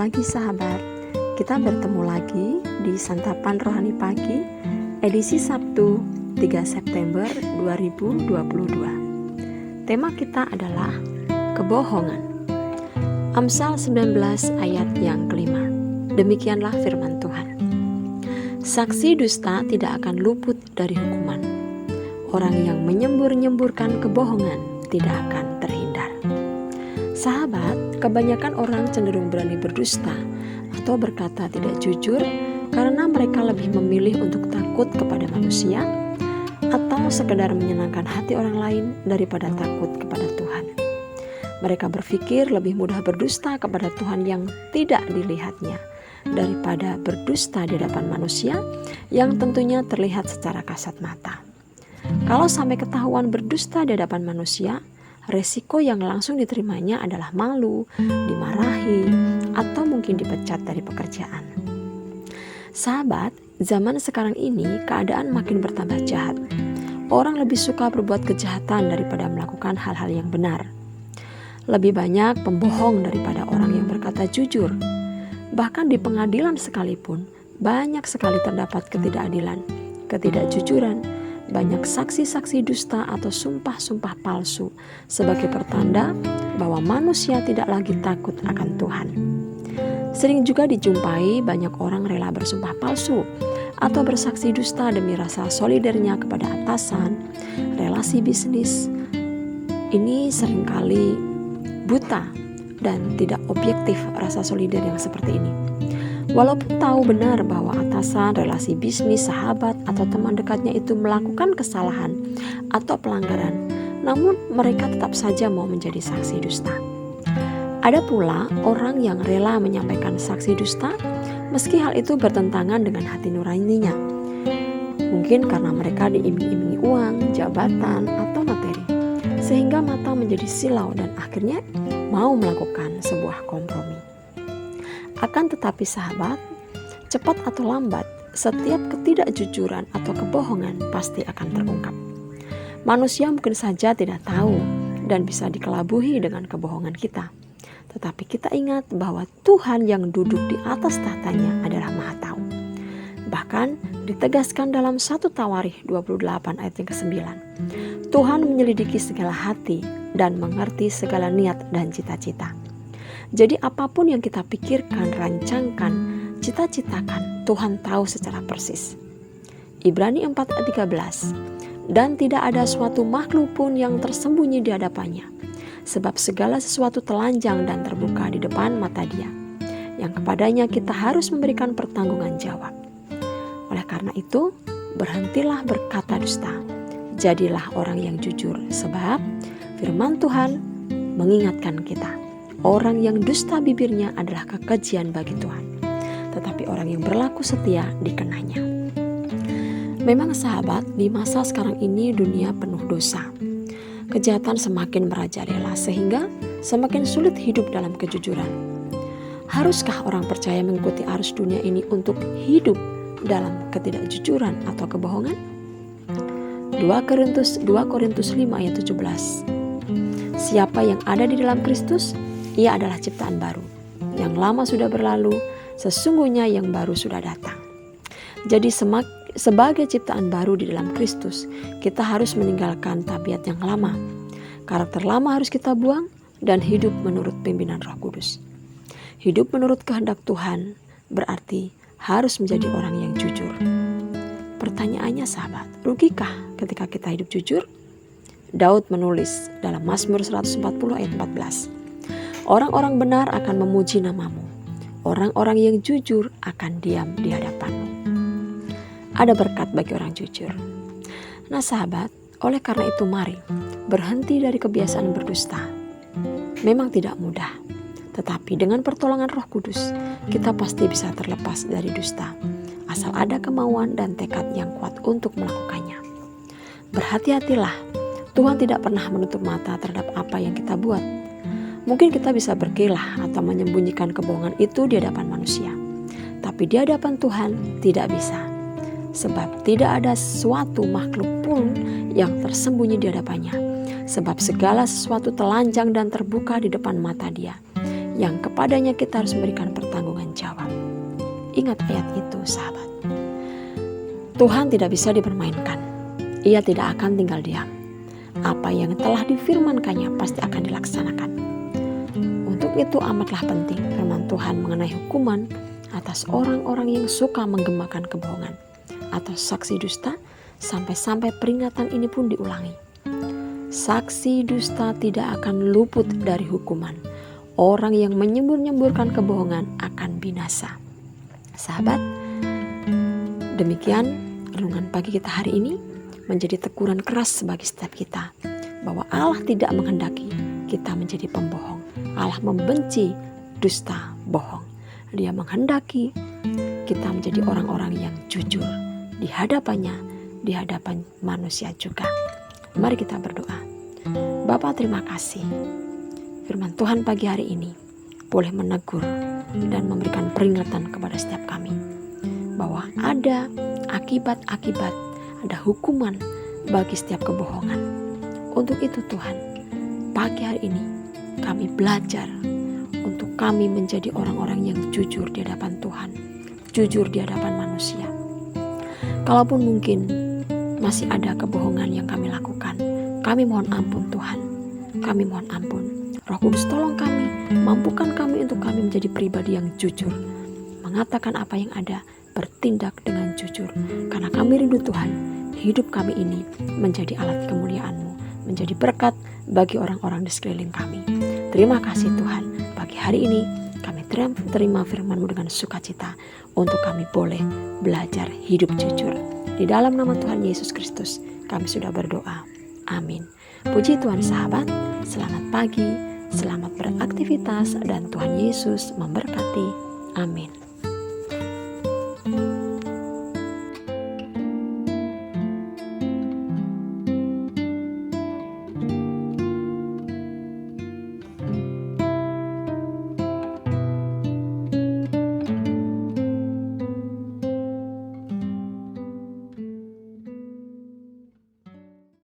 pagi sahabat, kita bertemu lagi di Santapan Rohani Pagi, edisi Sabtu 3 September 2022. Tema kita adalah kebohongan. Amsal 19 ayat yang kelima. Demikianlah firman Tuhan. Saksi dusta tidak akan luput dari hukuman. Orang yang menyembur-nyemburkan kebohongan tidak akan terhindar. Sahabat, kebanyakan orang cenderung berani berdusta atau berkata tidak jujur karena mereka lebih memilih untuk takut kepada manusia atau sekedar menyenangkan hati orang lain daripada takut kepada Tuhan. Mereka berpikir lebih mudah berdusta kepada Tuhan yang tidak dilihatnya daripada berdusta di hadapan manusia yang tentunya terlihat secara kasat mata. Kalau sampai ketahuan berdusta di hadapan manusia, resiko yang langsung diterimanya adalah malu, dimarahi, atau mungkin dipecat dari pekerjaan. Sahabat, zaman sekarang ini keadaan makin bertambah jahat. Orang lebih suka berbuat kejahatan daripada melakukan hal-hal yang benar. Lebih banyak pembohong daripada orang yang berkata jujur. Bahkan di pengadilan sekalipun, banyak sekali terdapat ketidakadilan, ketidakjujuran, banyak saksi-saksi dusta atau sumpah-sumpah palsu sebagai pertanda bahwa manusia tidak lagi takut akan Tuhan. Sering juga dijumpai banyak orang rela bersumpah palsu atau bersaksi dusta demi rasa solidernya kepada atasan, relasi bisnis. Ini seringkali buta dan tidak objektif rasa solider yang seperti ini. Walaupun tahu benar bahwa atasan, relasi bisnis, sahabat, atau teman dekatnya itu melakukan kesalahan atau pelanggaran, namun mereka tetap saja mau menjadi saksi dusta. Ada pula orang yang rela menyampaikan saksi dusta meski hal itu bertentangan dengan hati nuraninya. Mungkin karena mereka diiming-imingi uang, jabatan, atau materi, sehingga mata menjadi silau dan akhirnya mau melakukan sebuah kompromi. Akan tetapi sahabat, cepat atau lambat, setiap ketidakjujuran atau kebohongan pasti akan terungkap. Manusia mungkin saja tidak tahu dan bisa dikelabuhi dengan kebohongan kita. Tetapi kita ingat bahwa Tuhan yang duduk di atas tahtanya adalah Maha Tahu. Bahkan ditegaskan dalam 1 Tawarikh 28 ayat yang ke-9. Tuhan menyelidiki segala hati dan mengerti segala niat dan cita-cita. Jadi apapun yang kita pikirkan, rancangkan, cita-citakan, Tuhan tahu secara persis. Ibrani 4 ayat 13. Dan tidak ada suatu makhluk pun yang tersembunyi di hadapannya, sebab segala sesuatu telanjang dan terbuka di depan mata Dia, yang kepadanya kita harus memberikan pertanggungan jawab. Oleh karena itu, berhentilah berkata dusta. Jadilah orang yang jujur, sebab firman Tuhan mengingatkan kita. Orang yang dusta bibirnya adalah kekejian bagi Tuhan, tetapi orang yang berlaku setia dikenanya. Memang sahabat, di masa sekarang ini dunia penuh dosa. Kejahatan semakin merajalela sehingga semakin sulit hidup dalam kejujuran. Haruskah orang percaya mengikuti arus dunia ini untuk hidup dalam ketidakjujuran atau kebohongan? 2 Korintus 5 ayat 17. Siapa yang ada di dalam Kristus, ia adalah ciptaan baru. Yang lama sudah berlalu, sesungguhnya yang baru sudah datang. Jadi sebagai ciptaan baru di dalam Kristus, kita harus meninggalkan tabiat yang lama. Karakter lama harus kita buang dan hidup menurut pimpinan Roh Kudus. Hidup menurut kehendak Tuhan berarti harus menjadi orang yang jujur. Pertanyaannya sahabat, rugikah ketika kita hidup jujur? Daud menulis dalam Mazmur 140 ayat 14. Orang-orang benar akan memuji namamu. Orang-orang yang jujur akan diam di hadapanmu. Ada berkat bagi orang jujur. Nah sahabat, oleh karena itu mari berhenti dari kebiasaan berdusta. Memang tidak mudah, tetapi dengan pertolongan Roh Kudus, kita pasti bisa terlepas dari dusta. Asal ada kemauan dan tekad yang kuat untuk melakukannya. Berhati-hatilah, Tuhan tidak pernah menutup mata terhadap apa yang kita buat. Mungkin kita bisa berkilah atau menyembunyikan kebohongan itu di hadapan manusia. Tapi di hadapan Tuhan tidak bisa. Sebab tidak ada suatu makhluk pun yang tersembunyi di hadapannya. Sebab segala sesuatu telanjang dan terbuka di depan mata Dia, yang kepadanya kita harus memberikan pertanggungan jawab. Ingat ayat itu, sahabat. Tuhan tidak bisa dipermainkan. Ia tidak akan tinggal diam. Apa yang telah difirmankannya pasti akan dilaksanakan. Untuk itu amatlah penting firman Tuhan mengenai hukuman atas orang-orang yang suka menggemakan kebohongan atau saksi dusta, sampai-sampai peringatan ini pun diulangi. Saksi dusta tidak akan luput dari hukuman. Orang yang menyembur-nyemburkan kebohongan akan binasa. Sahabat, demikian renungan pagi kita hari ini menjadi teguran keras bagi setiap kita, bahwa Allah tidak menghendaki kita menjadi pembohong. Allah membenci dusta bohong. Dia menghendaki kita menjadi orang-orang yang jujur di hadapannya, di hadapan manusia juga. Mari kita berdoa. Bapa, terima kasih. Firman Tuhan pagi hari ini boleh menegur dan memberikan peringatan kepada setiap kami, bahwa ada akibat-akibat, ada hukuman bagi setiap kebohongan. Untuk itu Tuhan, pagi hari ini kami belajar untuk kami menjadi orang-orang yang jujur di hadapan Tuhan, jujur di hadapan manusia. Kalaupun mungkin masih ada kebohongan yang kami lakukan, kami mohon ampun Tuhan. Kami mohon ampun. Roh Kudus tolong kami, mampukan kami untuk kami menjadi pribadi yang jujur, mengatakan apa yang ada, bertindak dengan jujur. Karena kami rindu Tuhan, hidup kami ini menjadi alat kemuliaan-Mu, menjadi berkat bagi orang-orang di sekeliling kami. Terima kasih Tuhan, pagi hari ini kami terima firman-Mu dengan sukacita, untuk kami boleh belajar hidup jujur. Di dalam nama Tuhan Yesus Kristus kami sudah berdoa. Amin. Puji Tuhan sahabat, selamat pagi, selamat beraktivitas, dan Tuhan Yesus memberkati. Amin.